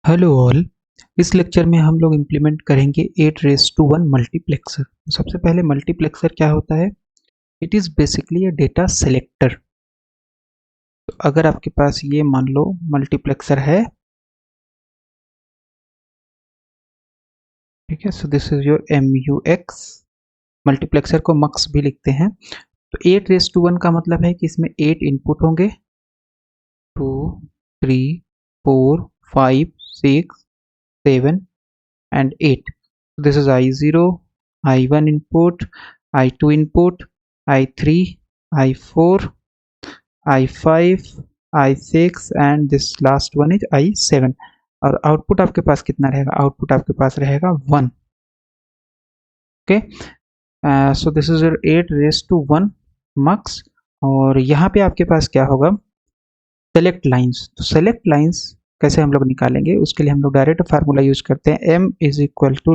Hello all. इस lecture में हम लोग इम्प्लीमेंट करेंगे 8 raised to 1 मल्टीप्लेक्सर। सबसे पहले मल्टीप्लेक्सर क्या होता है? It is basically a data selector. तो अगर आपके पास ये मान लो मल्टीप्लेक्सर है, ठीक है, so this is your MUX। Multiplexer को मक्स भी लिखते हैं। तो 8 raised to 1 का मतलब है कि इसमें 8 इनपुट होंगे, 2, 3, 4, 5, 6, 7 and 8. This is I0, I1 input, I2 input, I3, I4, I5, I6 and this last one is I7। और आउटपुट आपके पास कितना रहेगा? आउटपुट आपके पास रहेगा 1। Okay, so this is 8 raised to 1 मक्स। और यहाँ पे आपके पास क्या होगा? Select lines. तो सेलेक्ट लाइन्स कैसे हम लोग निकालेंगे? उसके लिए हम लोग डायरेक्ट फार्मूला यूज करते हैं, m is equal to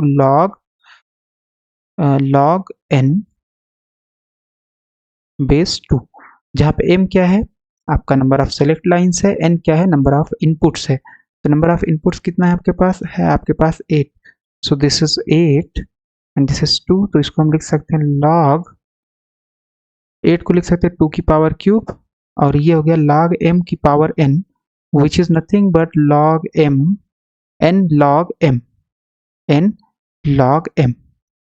log n base 2, जहाँ पे m क्या है? आपका नंबर ऑफ सेलेक्ट लाइन्स है, n क्या है? नंबर ऑफ इनपुट्स है। तो नंबर ऑफ इनपुट्स कितना है आपके पास? है आपके पास 8। So this is 8 and this is 2। तो इसको हम लिख सकते हैं log 8 को लिख सकते हैं 2 की पावर क्यूब, और ये हो गया log m की power n, which is nothing but log m n log m n log m।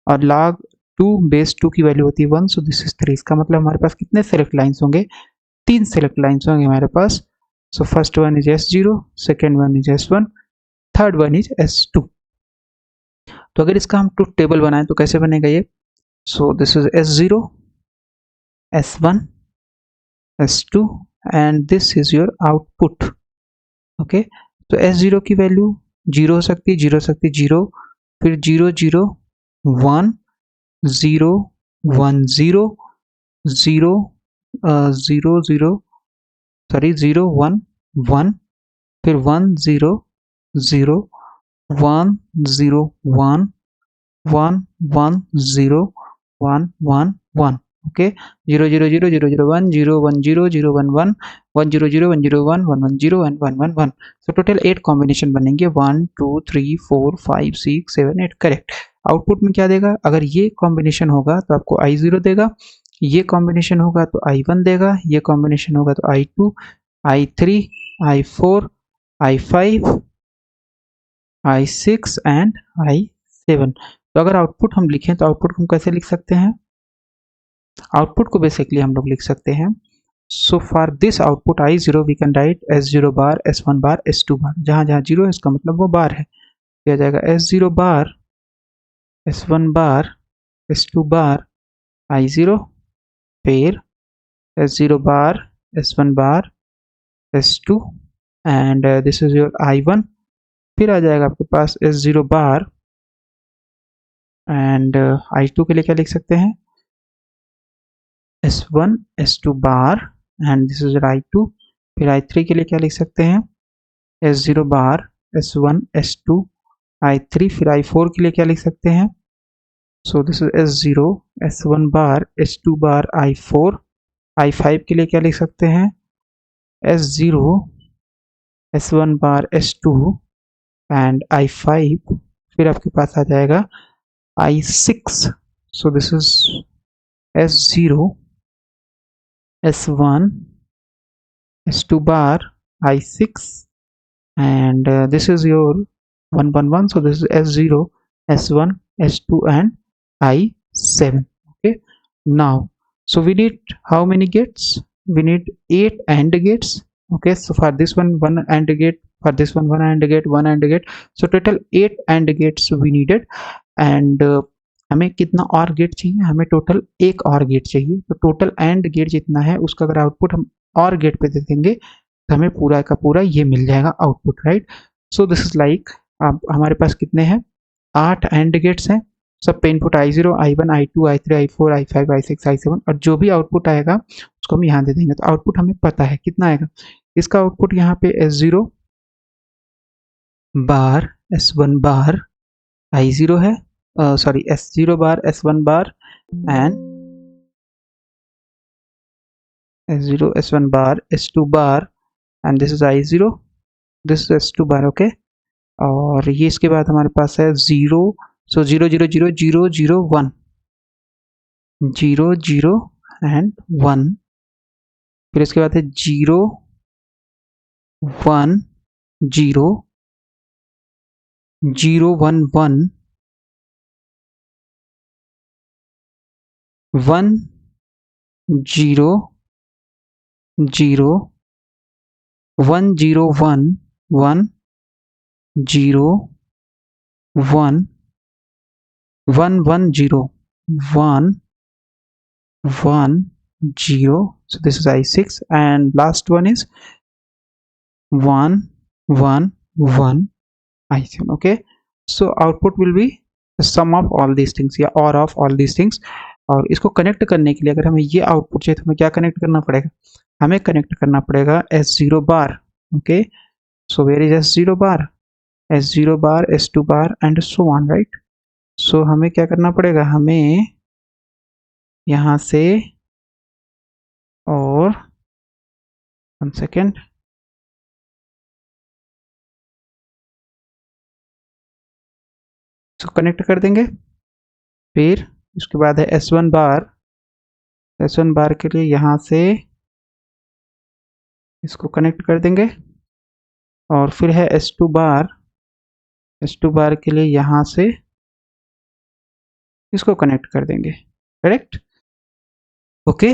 और log 2 बेस 2 की वैल्यू होती है 1, सो दिस इज 3। इसका मतलब हमारे पास कितने सेलेक्ट लाइन्स होंगे? 3 सेलेक्ट लाइन्स होंगे हमारे पास। So first one is S0, second one is S1, third one is S2। तो अगर इसका हम ट्रुथ टेबल बनाएं तो कैसे बनेगा ये? So this is S0, S1, S2 and this is your output. Okay, तो S0 की वैल्यू 0 हो सकती है, 0 हो सकती है, 0, फिर 0 0 1 0 1 0 0 0 0 सॉरी 0 1 1, फिर 1 0 0 1 0 1 1 1 0 1 1 1। Okay, 0 0 0 0 0 1 0 1 0 0 1 1 1 0 0 1 0 1 1 1 0 and 1 1 1। So total 8 combination बनेंगे, 1 2 3 4 5 6 7 8। करेक्ट। आउटपुट में क्या देगा? अगर ये कॉम्बिनेशन होगा तो आपको I0 देगा, ये कॉम्बिनेशन होगा तो I1 देगा, ये कॉम्बिनेशन होगा तो I2, I3, I4, I5, I6 and I7। तो अगर आउटपुट हम लिखें तो आउटपुट हम कैसे लिख सकते हैं? आउटपुट को बेसिकली हम लोग लिख सकते हैं, so for this output I0 we can write S0 bar, S1 bar, S2 bar. जहाँ जहाँ 0 है इसका मतलब वो बार है। किया जाएगा S0 bar, S1 bar, S2 बार, I0, फिर S0 bar, S1 bar, S2 and this is your I1। फिर आ जाएगा आपके पास S0 बार एंड I2 के लिए क्या लिख सकते हैं? S1 S2 bar and this is I2। फिर I3 के लिए क्या लिख सकते हैं? S0 bar, S1 S2 I3। फिर I4 के लिए क्या लिख सकते हैं? So this is S0 S1 bar, S2 bar, I4। I5 के लिए क्या लिख सकते हैं? S0 S1 bar, S2 and I5। फिर आपके पास आ जाएगा I6। So this is S0 S1 S2 bar I6 and this is your 111, so this is S0 S1 S2 and I7। okay, now so we need how many gates? We need 8 AND gates। okay, so for this one AND gate, for this one AND gate, one AND gate, so total 8 AND gates we needed। and हमें कितना और gate चाहिए? हमें total एक और gate चाहिए। तो total and gate जितना है उसका अगर आउटपुट हम और गेट पे दे देंगे तो हमें पूरा का पूरा ये मिल जाएगा output, right. So this is like, अब हमारे पास कितने हैं? 8 एंड गेट्स हैं। सब पे input I0 I1 I2 I3 I4 I5 I6 I7, और जो भी आउटपुट आएगा उसको हम यहाँ दे देंगे। तो आउटपुट हमें पता है कितना आएगा। इसका आउटपुट यहाँ पे S0 बार S1 बार I0 है, sorry S0 bar S1 bar and S0 S1 bar S2 bar and this is I0, this is S2 bar। okay, और ये इसके बाद हमारे पास है 0, सो 0 0 0 0 0 1, 0 0 एंड 1। फिर इसके बाद है 0 1 0 0 1 1 1 0 0 1 0 1 1 0 1 1 1 0 1 1 0. So this is I6, and last one is 1 1 1 I7. Okay, so output will be the sum of all these things या or of all these things. और इसको कनेक्ट करने के लिए अगर हमें ये आउटपुट चाहिए तो हमें क्या कनेक्ट करना पड़ेगा, हमें कनेक्ट करना पड़ेगा S0 bar. Okay, so where is S0 bar, S0 bar, S2 bar and so on, right. So हमें क्या करना पड़ेगा, हमें यहाँ से और 1 सेकेंड, इसको कनेक्ट कर देंगे. फिर उसके बाद है S1 बार, S1 बार के लिए यहाँ से इसको कनेक्ट कर देंगे. और फिर है S2 बार, S2 बार के लिए यहाँ से इसको कनेक्ट कर देंगे. करेक्ट. ओके,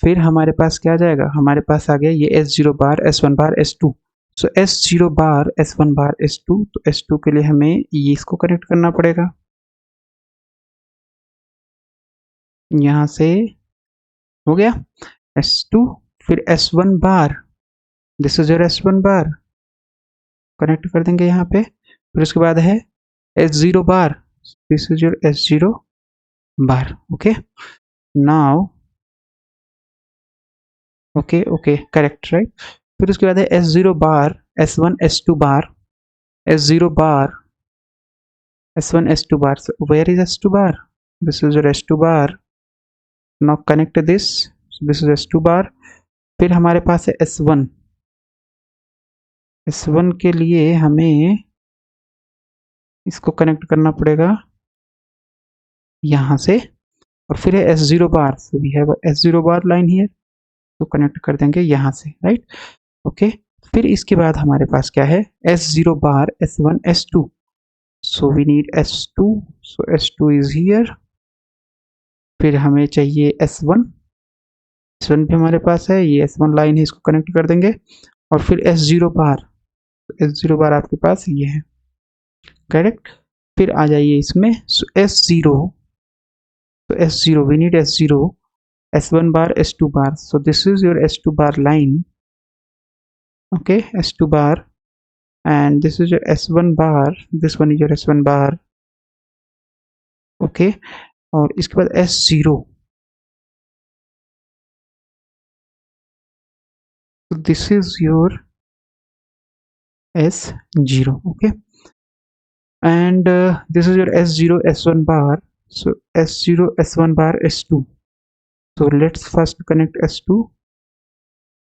फिर हमारे पास क्या आ जाएगा, हमारे पास आ गया ये S0 bar, S1 bar, S2. सो S0 bar, S1 bar, S2, तो S2 के लिए हमें ये इसको कनेक्ट करना पड़ेगा यहाँ से. हो गया S2. फिर S1 bar, this is your S1 bar, connect कर देंगे यहाँ पे. फिर उसके बाद है S0 bar, this is your S0 bar. Okay, now okay okay correct, right. फिर उसके बाद है S0 bar, S1 S2 bar, S0 bar, S1 S2 bar. So where is S2 bar? This is your S2 bar. Now connect this. So this is S2 bar. फिर हमारे पास है S1. S1 के लिए हमें इसको कनेक्ट करना पड़ेगा यहाँ से. और फिर है S0 bar. So we have a S0 bar line here. तो कनेक्ट कर देंगे यहाँ से, राइट. ओके, फिर इसके बाद हमारे पास क्या है, S0 bar, S1 S2. So we need S2. So S2 is here. फिर हमें चाहिए S1. S1 भी हमारे पास है, ये S1 लाइन है, इसको कनेक्ट कर देंगे. और फिर S0 बार, S0 बार आपके पास ये है. करेक्ट. फिर आ जाइए इसमें. सो S0, तो S0 we need S0, S1 bar, S2 bar. So this is your S2 bar line. Okay, S2 bar, and this is your S1 bar. This one is your S1 bar. Okay, और इसके बाद S0. So this is your S0. Okay, and this is your S0 S1 bar. So S0 S1 bar S2. So let's first connect S2,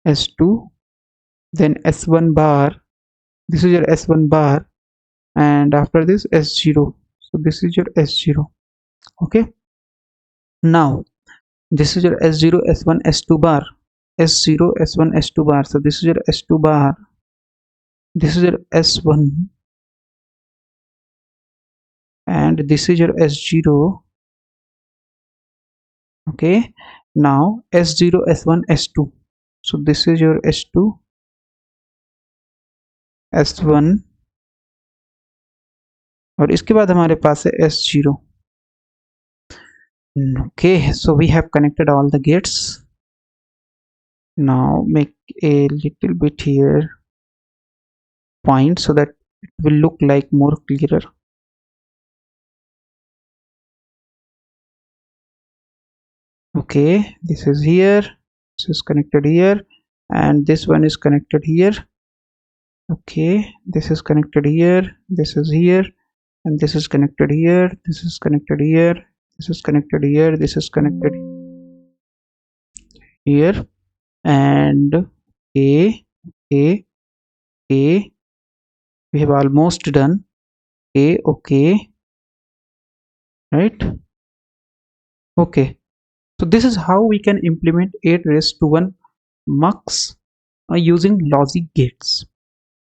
S2, then S1 bar. This is your S1 bar, and after this S0. So this is your S0. Okay, now this is your S0 S1 S2 bar, S0 S1 S2 bar. So this is your S2 bar, this is your S1, and this is your S0. Okay, now S0 S1 S2. So this is your S2, S1, और इसके बाद हमारे पास है S0. Okay, so we have connected all the gates. Now make a little bit here point so that it will look like more clearer. Okay, this is here, this is connected here, and this one is connected here. Okay, this is connected here, this is here, and this is connected here, this is connected here, this is connected here, this is connected here, and A, we have almost done. Okay, right? Okay, so this is how we can implement 8 raised to 1 mux using logic gates.